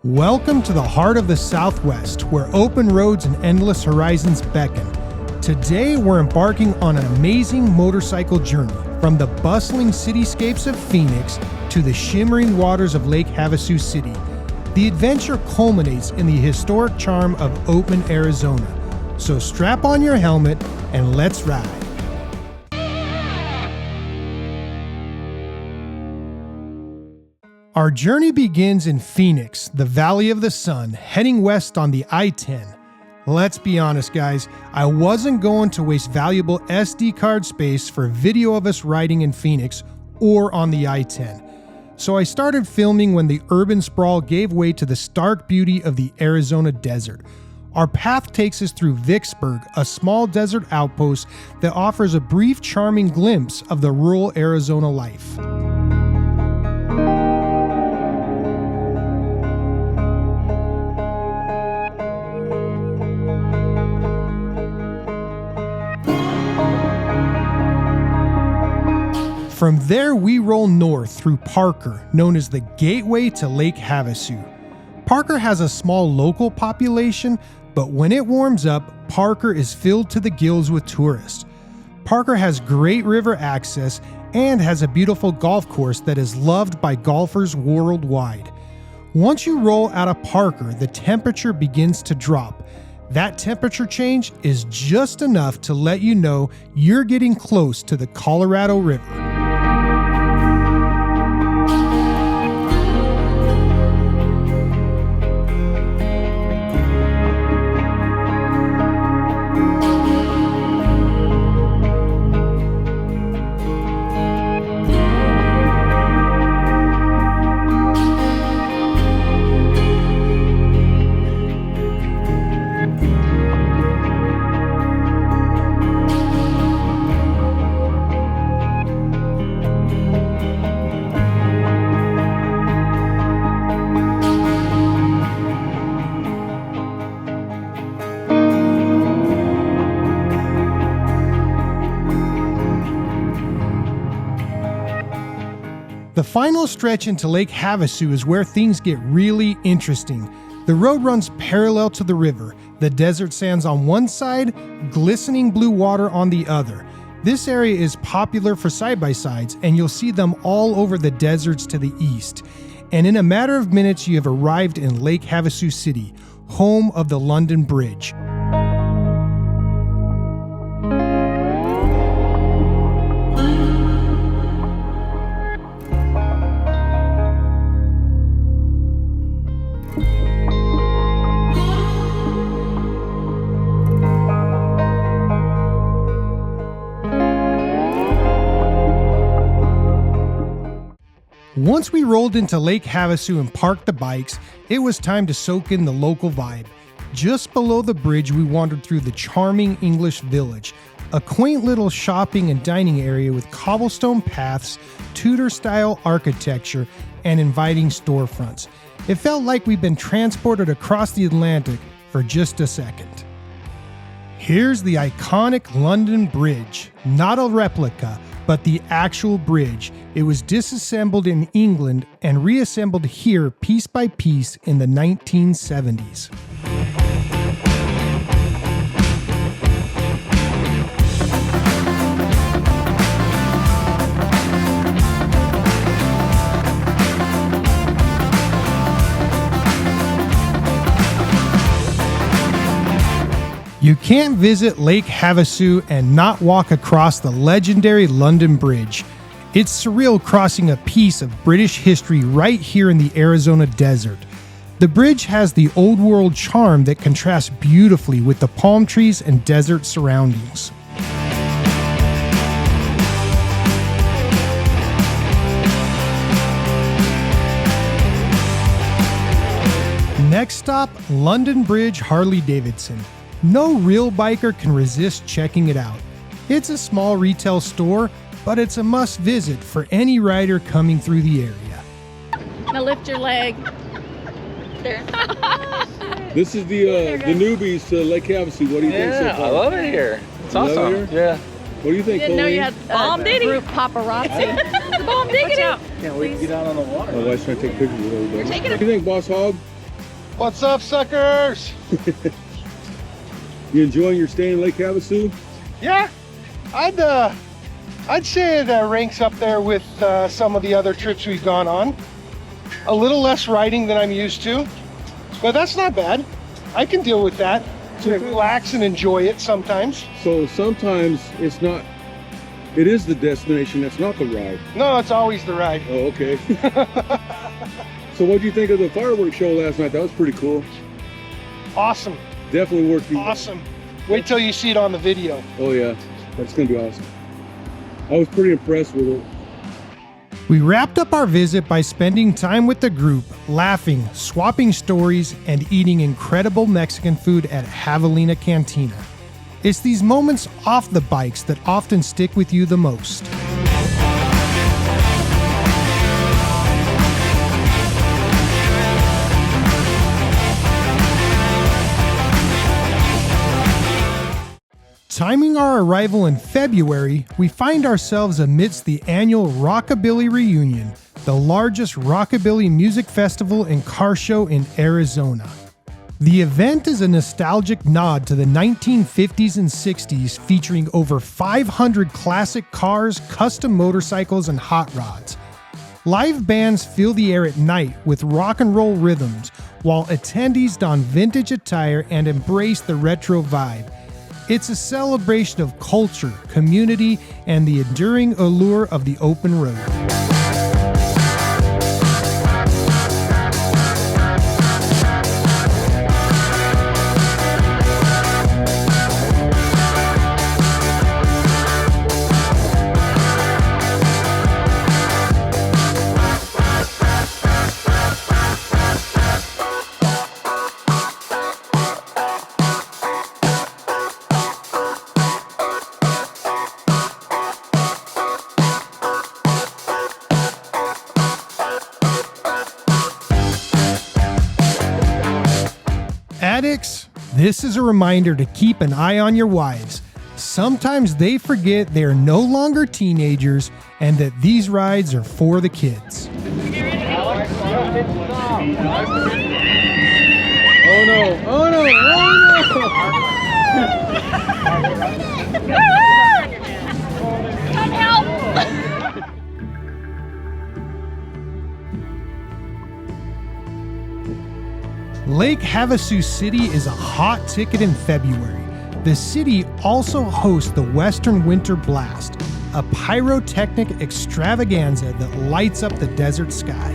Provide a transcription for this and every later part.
Welcome to the heart of the Southwest, where open roads and endless horizons beckon. Today, we're embarking on an amazing motorcycle journey from the bustling cityscapes of Phoenix to the shimmering waters of Lake Havasu City. The adventure culminates in the historic charm of Oatman, Arizona. So strap on your helmet and let's ride. Our journey begins in Phoenix, the Valley of the Sun, heading west on the I-10. Let's be honest, guys, I wasn't going to waste valuable SD card space for video of us riding in Phoenix or on the I-10. So I started filming when the urban sprawl gave way to the stark beauty of the Arizona desert. Our path takes us through Vicksburg, a small desert outpost that offers a brief, charming glimpse of the rural Arizona life. From there, we roll north through Parker, known as the gateway to Lake Havasu. Parker has a small local population, but when it warms up, Parker is filled to the gills with tourists. Parker has great river access and has a beautiful golf course that is loved by golfers worldwide. Once you roll out of Parker, the temperature begins to drop. That temperature change is just enough to let you know you're getting close to the Colorado River. The final stretch into Lake Havasu is where things get really interesting. The road runs parallel to the river, the desert sands on one side, glistening blue water on the other. This area is popular for side-by-sides, and you'll see them all over the deserts to the east. And in a matter of minutes, you have arrived in Lake Havasu City, home of the London Bridge. Once we rolled into Lake Havasu and parked the bikes, it was time to soak in the local vibe. Just below the bridge, we wandered through the charming English village, a quaint little shopping and dining area with cobblestone paths, Tudor-style architecture, and inviting storefronts. It felt like we'd been transported across the Atlantic for just a second. Here's the iconic London Bridge, not a replica, but the actual bridge. It was disassembled in England and reassembled here piece by piece in the 1970s. You can't visit Lake Havasu and not walk across the legendary London Bridge. It's surreal crossing a piece of British history right here in the Arizona desert. The bridge has the old world charm that contrasts beautifully with the palm trees and desert surroundings. Next stop, London Bridge Harley-Davidson. No real biker can resist checking it out. It's a small retail store, but it's a must visit for any rider coming through the area. Now lift your leg. There. This is the newbies to Lake Havasu. What do you think so far? I love it here. It's awesome. Yeah. What do you think, Didn't know Colleen? you had bomb group paparazzi. Bomb diggity. Can't wait to get out on the water. My wife's trying to take pictures of everybody. You're taking What do you think, Boss Hog? What's up, suckers? You enjoying your stay in Lake Havasu? Yeah, I'd say it ranks up there with some of the other trips we've gone on. A little less riding than I'm used to, but that's not bad. I can deal with that. To relax and enjoy it sometimes. So sometimes it's not, it is the destination, that's not the ride. No, it's always the ride. Oh, okay. So what do you think of the fireworks show last night? That was pretty cool. Awesome. Definitely worth the... Awesome. Wait till you see it on the video. Oh yeah, that's gonna be awesome. I was pretty impressed with it. We wrapped up our visit by spending time with the group, laughing, swapping stories, and eating incredible Mexican food at Javelina Cantina. It's these moments off the bikes that often stick with you the most. Timing our arrival in February, we find ourselves amidst the annual Rockabilly Reunion, the largest rockabilly music festival and car show in Arizona. The event is a nostalgic nod to the 1950s and 60s, featuring over 500 classic cars, custom motorcycles, and hot rods. Live bands fill the air at night with rock and roll rhythms, while attendees don vintage attire and embrace the retro vibe. It's a celebration of culture, community, and the enduring allure of the open road. Addicts, this is a reminder to keep an eye on your wives. Sometimes they forget they are no longer teenagers and that these rides are for the kids. Oh no, oh no, oh no! Come help! Lake Havasu City is a hot ticket in February. The city also hosts the Western Winter Blast, a pyrotechnic extravaganza that lights up the desert sky.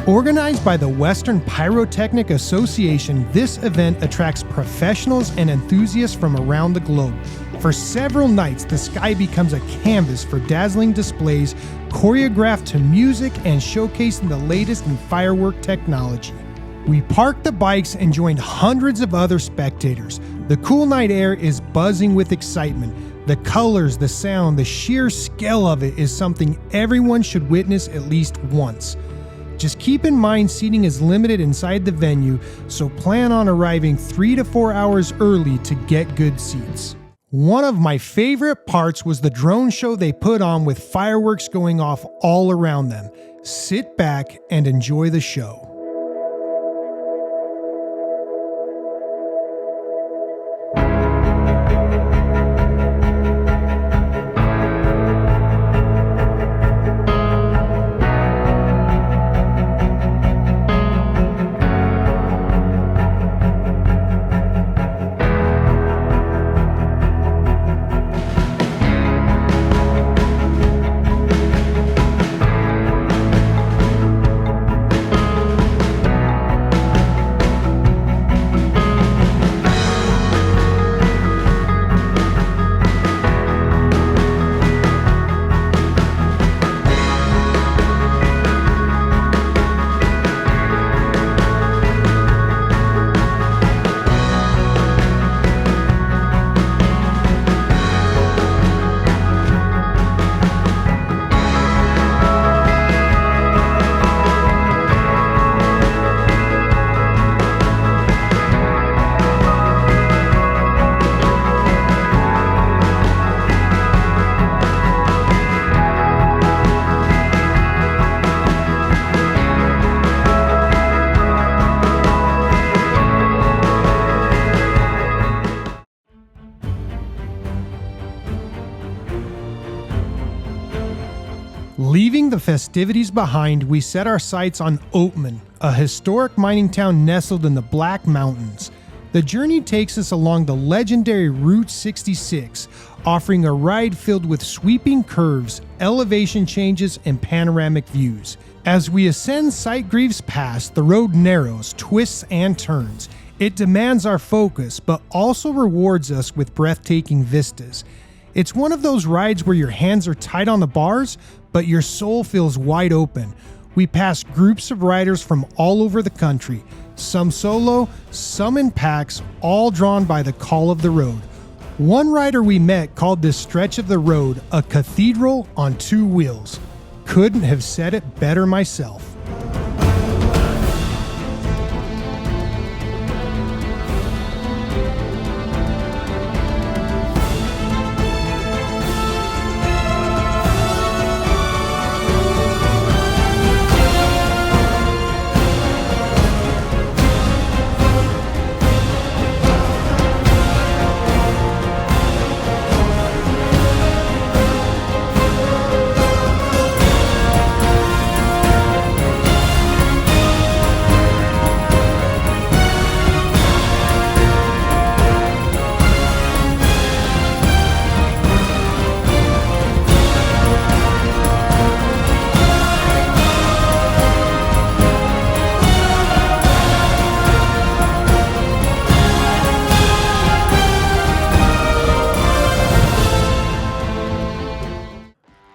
Organized by the Western Pyrotechnic Association, this event attracts professionals and enthusiasts from around the globe. For several nights, the sky becomes a canvas for dazzling displays choreographed to music and showcasing the latest in firework technology. We parked the bikes and joined hundreds of other spectators. The cool night air is buzzing with excitement. The colors, the sound, the sheer scale of it is something everyone should witness at least once. Just keep in mind seating is limited inside the venue, so plan on arriving 3 to 4 hours early to get good seats. One of my favorite parts was the drone show they put on with fireworks going off all around them. Sit back and enjoy the show. Leaving the festivities behind, we set our sights on Oatman, a historic mining town nestled in the Black Mountains. The journey takes us along the legendary Route 66, offering a ride filled with sweeping curves, elevation changes, and panoramic views. As we ascend Sitgreaves Pass, the road narrows, twists, and turns. It demands our focus, but also rewards us with breathtaking vistas. It's one of those rides where your hands are tight on the bars, but your soul feels wide open. We pass groups of riders from all over the country, some solo, some in packs, all drawn by the call of the road. One rider we met called this stretch of the road a cathedral on two wheels. Couldn't have said it better myself.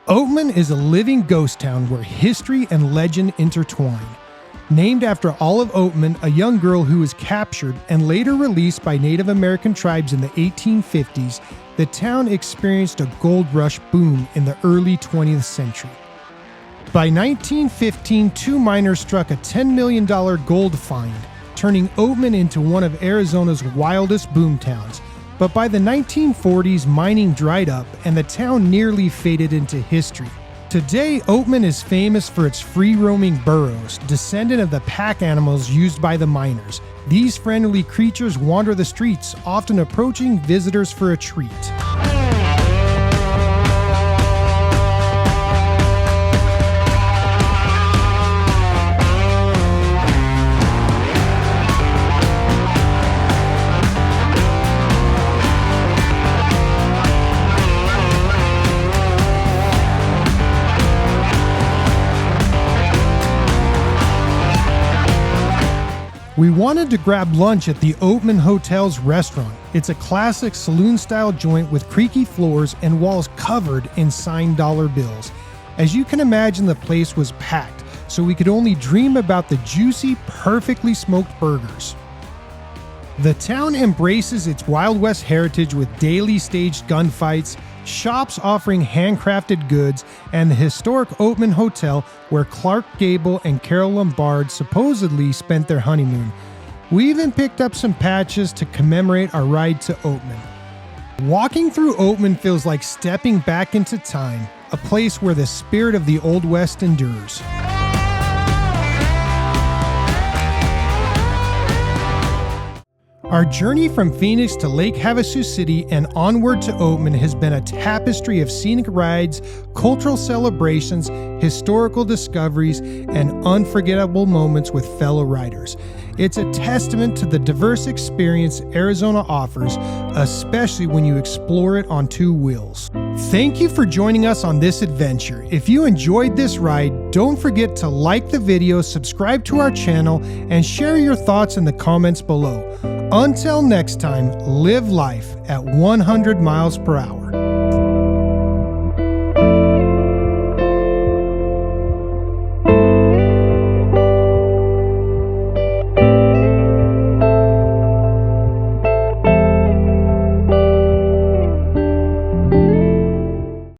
Oatman is a living ghost town where history and legend intertwine. Named after Olive Oatman, a young girl who was captured and later released by Native American tribes in the 1850s, the town experienced a gold rush boom in the early 20th century. By 1915, two miners struck a $10 million gold find, turning Oatman into one of Arizona's wildest boom towns. But by the 1940s, mining dried up and the town nearly faded into history. Today, Oatman is famous for its free-roaming burros, descendant of the pack animals used by the miners. These friendly creatures wander the streets, often approaching visitors for a treat. We wanted to grab lunch at the Oatman Hotel's restaurant. It's a classic saloon-style joint with creaky floors and walls covered in signed dollar bills. As you can imagine, the place was packed, so we could only dream about the juicy, perfectly smoked burgers. The town embraces its Wild West heritage with daily staged gunfights, shops offering handcrafted goods, and the historic Oatman Hotel where Clark Gable and Carol Lombard supposedly spent their honeymoon. We even picked up some patches to commemorate our ride to Oatman. Walking through Oatman feels like stepping back into time, a place where the spirit of the Old West endures. Our journey from Phoenix to Lake Havasu City and onward to Oatman has been a tapestry of scenic rides, cultural celebrations, historical discoveries, and unforgettable moments with fellow riders. It's a testament to the diverse experience Arizona offers, especially when you explore it on two wheels. Thank you for joining us on this adventure. If you enjoyed this ride, don't forget to like the video, subscribe to our channel, and share your thoughts in the comments below. Until next time, live life at 100 miles per hour.